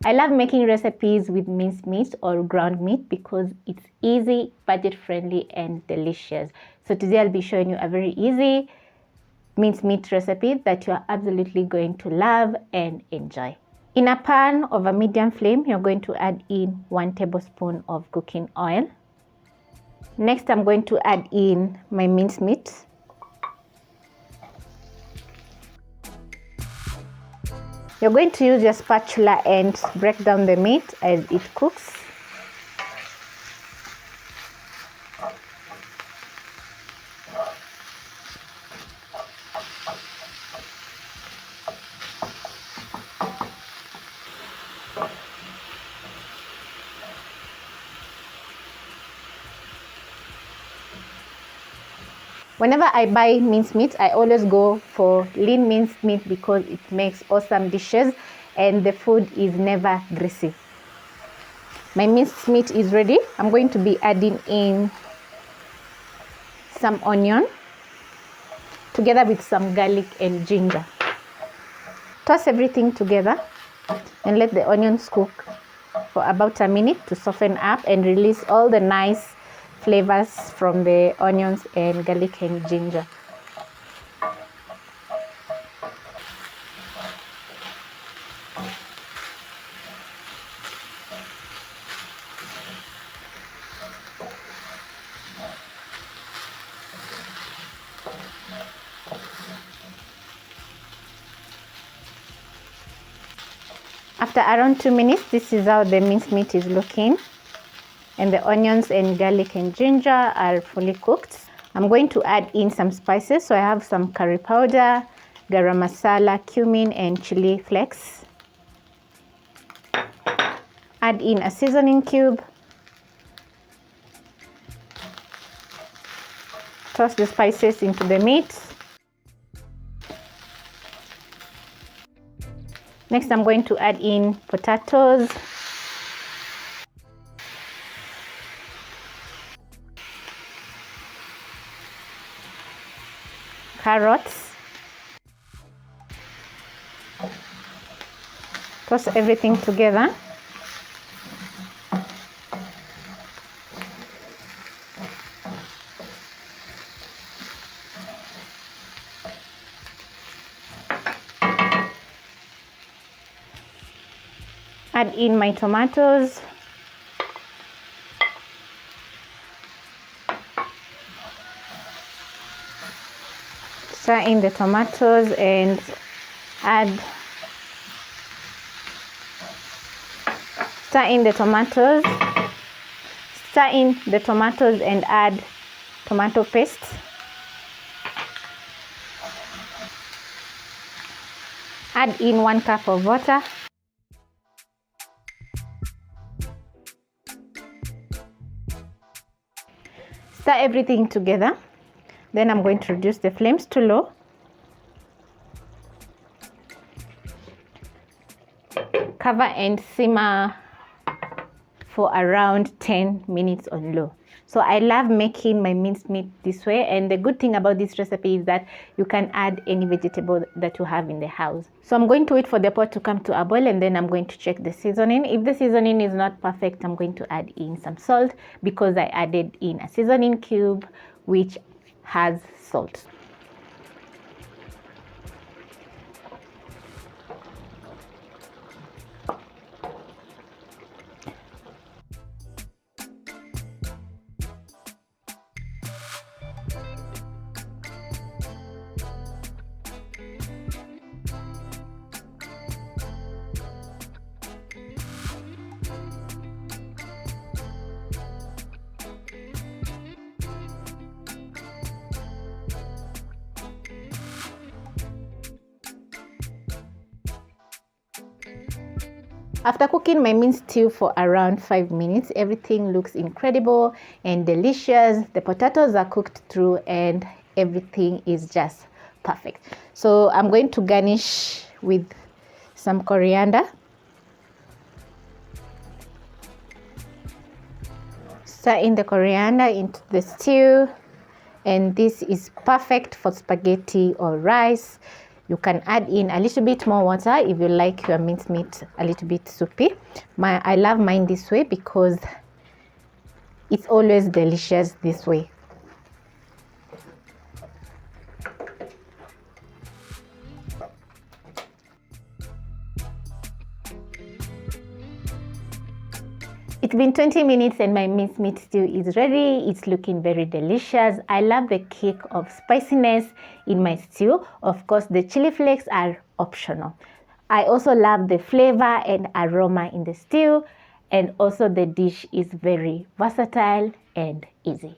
I love making recipes with minced meat or ground meat because it's easy, budget friendly and delicious. So today I'll be showing you a very easy minced meat recipe that you are absolutely going to love and enjoy. In a pan of a medium flame, you're going to add in 1 tablespoon of cooking oil. Next, I'm going to add in my minced meat. You're going to use your spatula and break down the meat as it cooks. Whenever I buy minced meat, I always go for lean minced meat because it makes awesome dishes and the food is never greasy. My minced meat is ready. I'm going to be adding in some onion together with some garlic and ginger. Toss everything together and let the onions cook for about a minute to soften up and release all the nice flavors from the onions and garlic and ginger. After around 2 minutes, this is how the minced meat is looking. And the onions and garlic and ginger are fully cooked. I'm going to add in some spices. So I have some curry powder, garam masala, cumin and chili flakes. Add in a seasoning cube. Toss the spices into the meat. Next, I'm going to add in potatoes, carrots. Toss everything together. Add in my tomatoes. Stir in the tomatoes and stir in the tomatoes and add tomato paste. Add in 1 cup of water. Stir everything together. Then I'm going to reduce the flames to low. Cover and simmer for around 10 minutes on low. So I love making my minced meat this way, and the good thing about this recipe is that you can add any vegetable that you have in the house. So I'm going to wait for the pot to come to a boil, and then I'm going to check the seasoning. If the seasoning is not perfect, I'm going to add in some salt because I added in a seasoning cube which has salt. After cooking my minced stew for around 5 minutes, everything looks incredible and delicious. The potatoes are cooked through and everything is just perfect. So I'm going to garnish with some coriander. Stir in the coriander into the stew, and this is perfect for spaghetti or rice. You can add in a little bit more water if you like your minced meat a little bit soupy. I love mine this way because it's always delicious this way. It's been 20 minutes and my minced meat stew is ready. It's looking very delicious. I love the kick of spiciness in my stew. Of course, the chili flakes are optional. I also love the flavor and aroma in the stew, and also the dish is very versatile and easy.